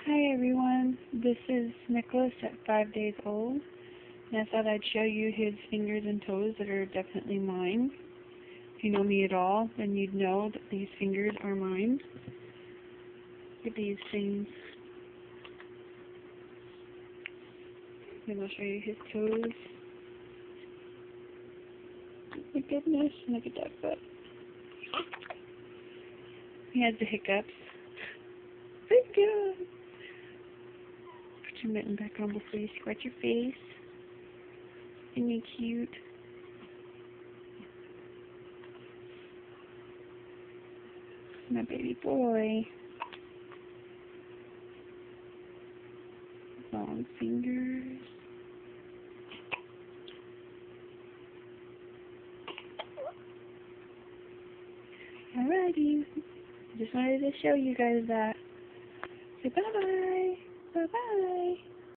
Hi everyone, this is Nicholas at 5 days old, and I thought I'd show you his fingers and toes that are definitely mine. If you know me at all, then you'd know that these fingers are mine. Look at these things. And I'll show you his toes. Oh my goodness, look at that foot. He has the hiccups. Thank you! Put your mitten back on before you scratch your face. Isn't he cute? My baby boy. Long fingers. Alrighty. Just wanted to show you guys that. Say bye-bye.